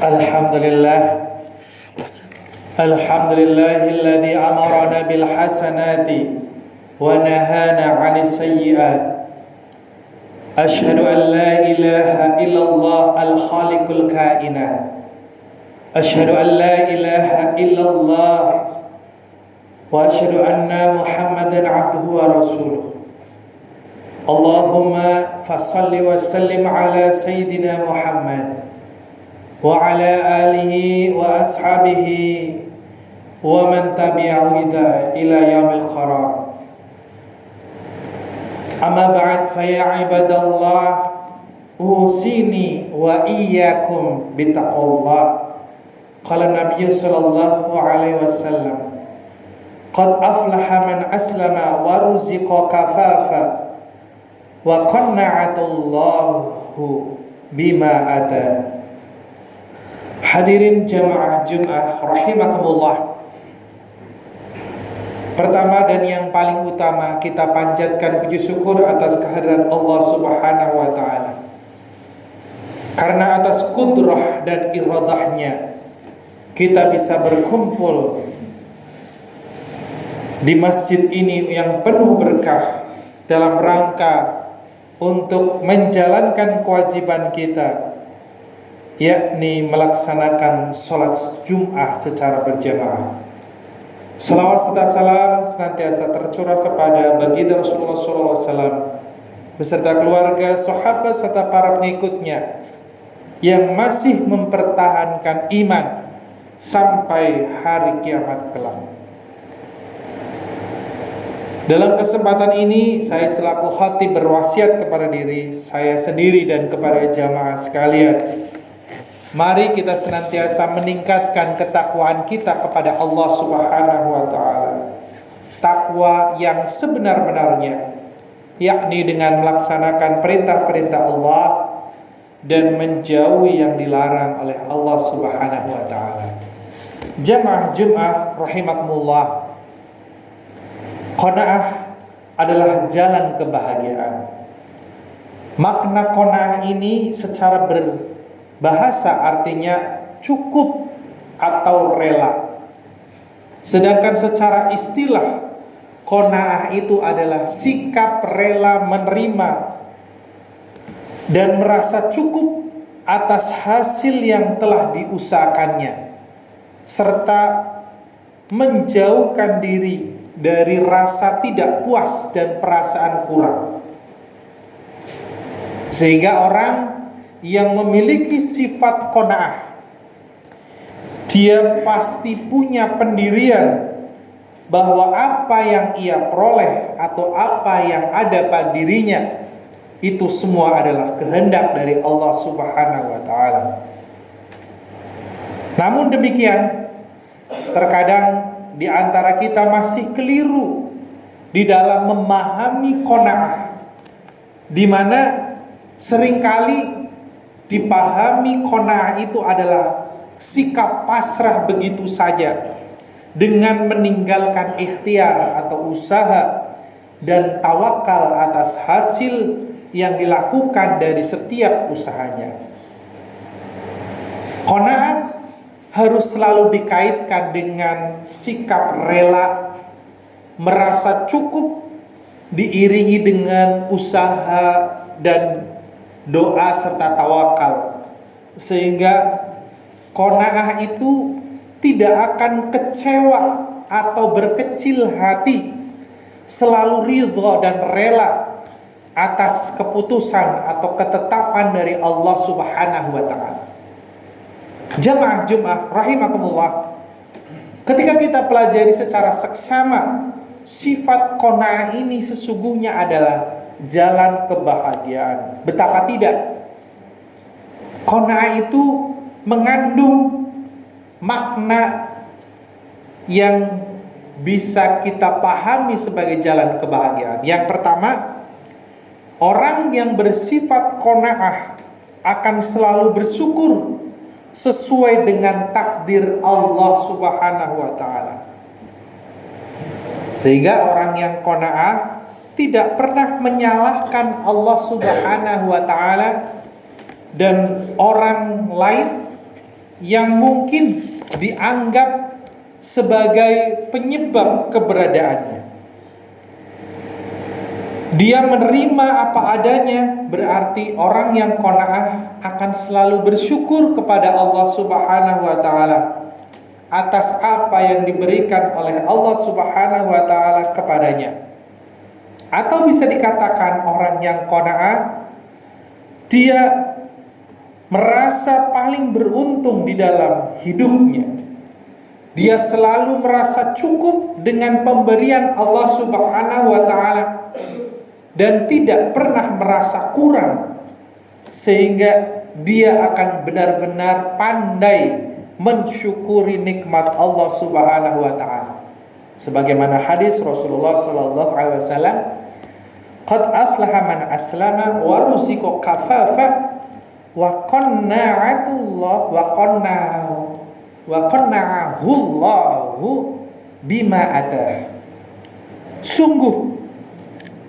Alhamdulillah. Alhamdulillahilladzi amarana bil hasanati wa nahana 'anis sayyi'at. Asyhadu an la ilaha illallah al-khaliqul kainat. Asyhadu an la ilaha illallah wa asyhadu anna Muhammadan 'abduhu wa rasuluh. Allahumma fassalli wa sallim ala sayyidina Muhammad wa ala alihi wa ashabihi wa man tabi'ahu ila yaumil qarar. Amma ba'd, fa ya ibadallah, usini wa iyyakum bittaqwallah. Qala Nabi sallallahu alaihi wasallam, qad aflaha man aslama wa ruziqa kafafa wa qanna'atallahu bima ata. Hadirin jamaah Jumat rahimakumullah. Pertama dan yang paling utama, kita panjatkan puji syukur atas kehadirat Allah Subhanahu wa taala. Karena atas kudrah dan iradahnya kita bisa berkumpul di masjid ini yang penuh berkah dalam rangka untuk menjalankan kewajiban kita, yakni melaksanakan sholat Jum'ah secara berjamaah. Salawat serta salam senantiasa tercurah kepada baginda Rasulullah SAW beserta keluarga, sahabat serta para pengikutnya yang masih mempertahankan iman sampai hari kiamat kelak. Dalam kesempatan ini saya selaku khatib berwasiat kepada diri saya sendiri dan kepada jamaah sekalian, mari kita senantiasa meningkatkan ketakwaan kita kepada Allah Subhanahu wa taala. Takwa yang sebenar-benarnya, yakni dengan melaksanakan perintah-perintah Allah dan menjauhi yang dilarang oleh Allah Subhanahu wa taala. Jamaah Jumat rahimakumullah. Qanaah adalah jalan kebahagiaan. Makna qanaah ini secara bahasa artinya cukup atau rela. Sedangkan secara istilah, qanaah itu adalah sikap rela menerima dan merasa cukup atas hasil yang telah diusahakannya, serta menjauhkan diri dari rasa tidak puas dan perasaan kurang. Sehingga orang yang memiliki sifat qanaah, dia pasti punya pendirian bahwa apa yang ia peroleh atau apa yang ada pada dirinya itu semua adalah kehendak dari Allah Subhanahu wa taala. Namun demikian, terkadang di antara kita masih keliru di dalam memahami qanaah, di mana seringkali dipahami qanaah itu adalah sikap pasrah begitu saja dengan meninggalkan ikhtiar atau usaha dan tawakal atas hasil yang dilakukan dari setiap usahanya. Qanaah harus selalu dikaitkan dengan sikap rela, merasa cukup, diiringi dengan usaha dan doa serta tawakal, sehingga qanaah itu tidak akan kecewa atau berkecil hati, selalu ridha dan rela atas keputusan atau ketetapan dari Allah Subhanahu wa taala. Jamaah Jumat rahimakumullah, ketika kita pelajari secara seksama, sifat qanaah ini sesungguhnya adalah jalan kebahagiaan. Betapa tidak, qanaah itu mengandung makna yang bisa kita pahami sebagai jalan kebahagiaan. Yang pertama, orang yang bersifat qanaah akan selalu bersyukur sesuai dengan takdir Allah Subhanahu wa taala. Sehingga orang yang qanaah tidak pernah menyalahkan Allah Subhanahu wa taala dan orang lain yang mungkin dianggap sebagai penyebab keberadaannya. Dia menerima apa adanya, berarti orang yang qanaah akan selalu bersyukur kepada Allah Subhanahu wa taala atas apa yang diberikan oleh Allah Subhanahu wa taala kepadanya. Atau bisa dikatakan orang yang qanaah, dia merasa paling beruntung di dalam hidupnya. Dia selalu merasa cukup dengan pemberian Allah Subhanahu wa taala dan tidak pernah merasa kurang, sehingga dia akan benar-benar pandai mensyukuri nikmat Allah Subhanahu wa taala. Sebagaimana hadis Rasulullah sallallahu alaihi wasallam, "Qad aflaha man aslama wa ruziqa kafafa wa qanna'atullah wa qanna'ahullahu bima atah." Sungguh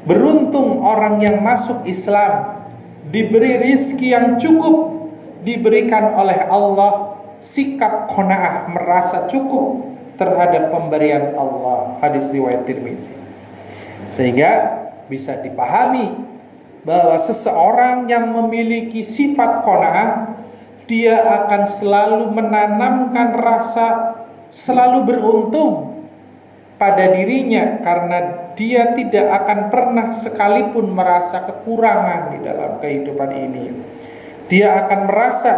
beruntung orang yang masuk Islam, diberi rizki yang cukup, diberikan oleh Allah sikap qanaah, merasa cukup terhadap pemberian Allah. Hadis riwayat Tirmizi. Sehingga bisa dipahami bahwa seseorang yang memiliki sifat qanaah, dia akan selalu menanamkan rasa selalu beruntung pada dirinya, karena dia tidak akan pernah sekalipun merasa kekurangan di dalam kehidupan ini. Dia akan merasa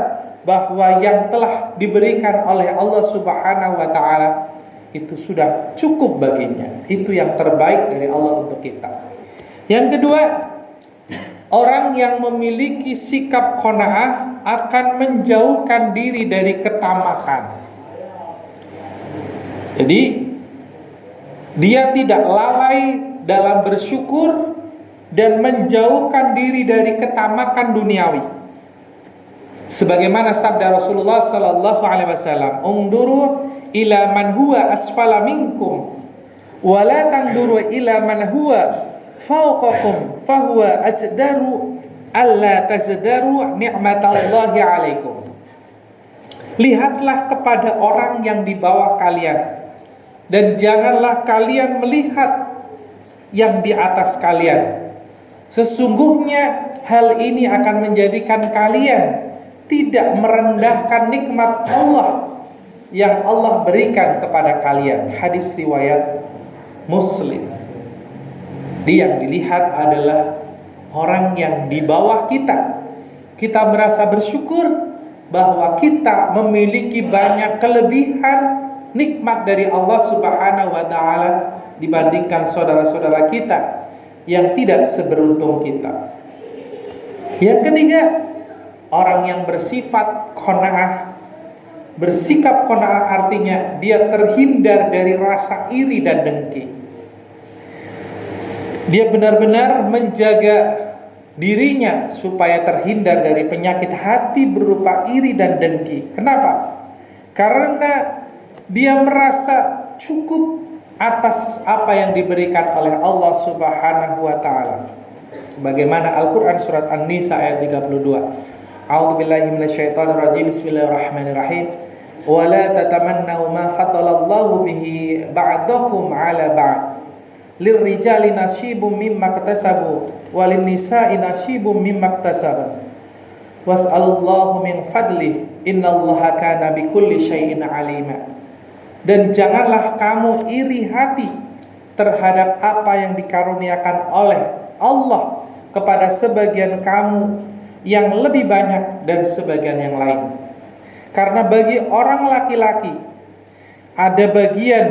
bahwa yang telah diberikan oleh Allah Subhanahu wa taala itu sudah cukup baginya. Itu yang terbaik dari Allah untuk kita. Yang kedua, orang yang memiliki sikap qanaah akan menjauhkan diri dari ketamakan. Jadi dia tidak lalai dalam bersyukur dan menjauhkan diri dari ketamakan duniawi. Sebagaimana sabda Rasulullah sallallahu alaihi wasallam, "Unduru ila man huwa asfala minkum wa la tanduru ila man huwa fawqakum fahuwa ajdaru alla tazdaru ni'matallahi alaikum." Lihatlah kepada orang yang di bawah kalian, dan janganlah kalian melihat yang di atas kalian. Sesungguhnya hal ini akan menjadikan kalian tidak merendahkan nikmat Allah yang Allah berikan kepada kalian. Hadis riwayat Muslim. Yang dilihat adalah orang yang di bawah kita. Kita merasa bersyukur bahwa kita memiliki banyak kelebihan nikmat dari Allah Subhanahu wa taala dibandingkan saudara-saudara kita yang tidak seberuntung kita. Yang ketiga, orang yang bersifat qanaah, bersikap qanaah artinya dia terhindar dari rasa iri dan dengki. Dia benar-benar menjaga dirinya supaya terhindar dari penyakit hati berupa iri dan dengki. Kenapa? Karena dia merasa cukup atas apa yang diberikan oleh Allah Subhanahu wa taala. Sebagaimana Al-Qur'an surat An-Nisa ayat 32. A'udzubillahi minasyaitonir rajim. Bismillahirrahmanirrahim. Wa la tatamannaw ma fadalallahu bihi ba'dakum 'ala ba'd. Lirrijali nasibum mimma iktasabu walin nisa'i nasibum mimma iktasabu. Was'alullahu min fadlih innallaha kana bikulli syai'in 'alima. Dan janganlah kamu iri hati terhadap apa yang dikaruniakan oleh Allah kepada sebagian kamu yang lebih banyak dari sebagian yang lain. Karena bagi orang laki-laki ada bagian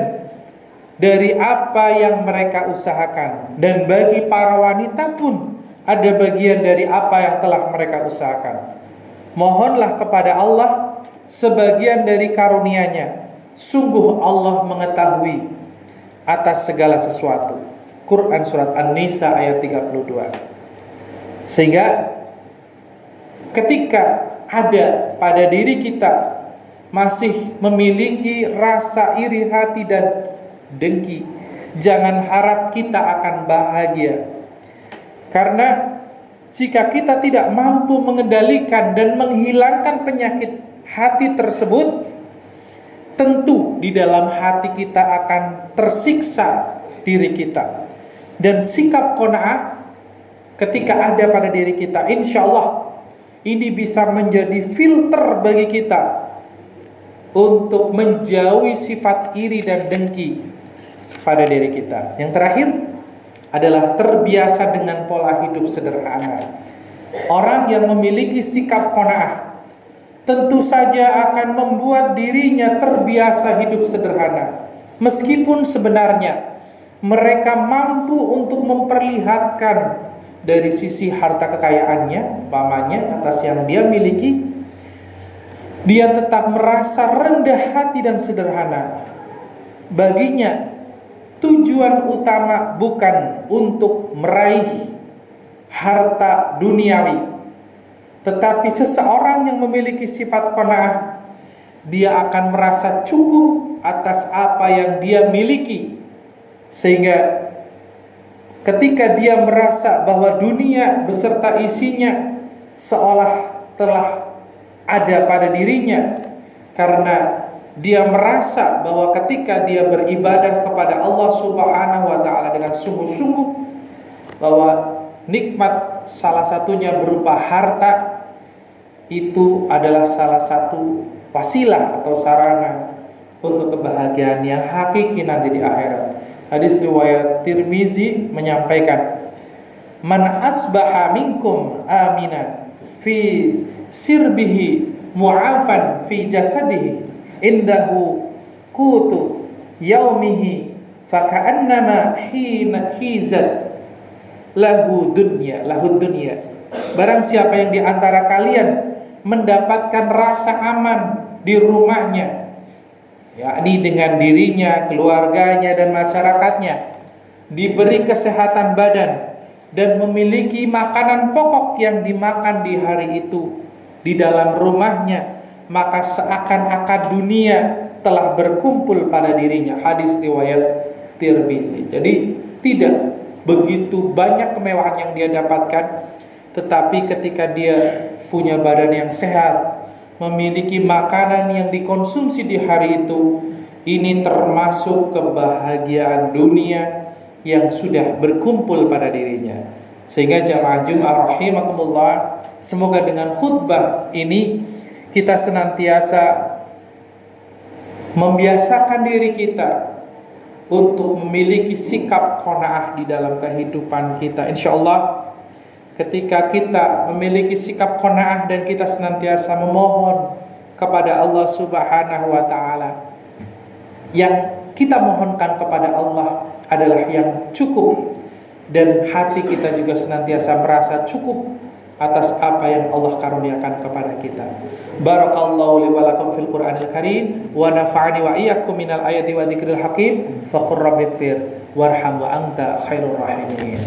dari apa yang mereka usahakan, dan bagi para wanita pun ada bagian dari apa yang telah mereka usahakan. Mohonlah kepada Allah sebagian dari karunia-Nya. Sungguh Allah mengetahui atas segala sesuatu. Quran surat An-Nisa ayat 32. Sehingga ketika ada pada diri kita masih memiliki rasa iri hati dan dengki, jangan harap kita akan bahagia. Karena jika kita tidak mampu mengendalikan dan menghilangkan penyakit hati tersebut, tentu di dalam hati kita akan tersiksa diri kita. Dan sikap qanaah ketika ada pada diri kita, insya Allah ini bisa menjadi filter bagi kita untuk menjauhi sifat iri dan dengki pada diri kita. Yang terakhir adalah terbiasa dengan pola hidup sederhana. Orang yang memiliki sikap qanaah tentu saja akan membuat dirinya terbiasa hidup sederhana, meskipun sebenarnya mereka mampu untuk memperlihatkan dari sisi harta kekayaannya, umpamanya atas yang dia miliki, dia tetap merasa rendah hati dan sederhana. Baginya tujuan utama bukan untuk meraih harta duniawi, tetapi seseorang yang memiliki sifat qanaah, dia akan merasa cukup atas apa yang dia miliki, sehingga ketika dia merasa bahwa dunia beserta isinya seolah telah ada pada dirinya, karena dia merasa bahwa ketika dia beribadah kepada Allah Subhanahu wa taala dengan sungguh-sungguh, bahwa nikmat salah satunya berupa harta, itu adalah salah satu wasilah atau sarana untuk kebahagiaan yang hakiki nanti di akhirat. Hadis riwayat Tirmizi menyampaikan, man asbaha minkum amina fi sirbihi mu'afan fi jasadihi indahu kutu yaumihi faka'annama hizat lahu dunya. Barang siapa yang di antara kalian mendapatkan rasa aman di rumahnya, yakni dengan dirinya, keluarganya dan masyarakatnya, diberi kesehatan badan dan memiliki makanan pokok yang dimakan di hari itu di dalam rumahnya, maka seakan-akan dunia telah berkumpul pada dirinya. Hadis riwayat Tirmizi. Jadi tidak begitu banyak kemewahan yang dia dapatkan, tetapi ketika dia punya badan yang sehat, memiliki makanan yang dikonsumsi di hari itu, ini termasuk kebahagiaan dunia yang sudah berkumpul pada dirinya. Sehingga jamaah Jumat rahimakumullah, semoga dengan khutbah ini kita senantiasa membiasakan diri kita untuk memiliki sikap qanaah di dalam kehidupan kita. Insyaallah ketika kita memiliki sikap qanaah dan kita senantiasa memohon kepada Allah Subhanahu wa taala, yang kita mohonkan kepada Allah adalah yang cukup, dan hati kita juga senantiasa merasa cukup atas apa yang Allah karuniakan kepada kita. Barakallahu li wa lakum fil Qur'anil Karim wa nafa'ani wa iyyakum minal ayati wa dzikril hakim. Faqur rabbighfir warham wa anta khairur rahimin.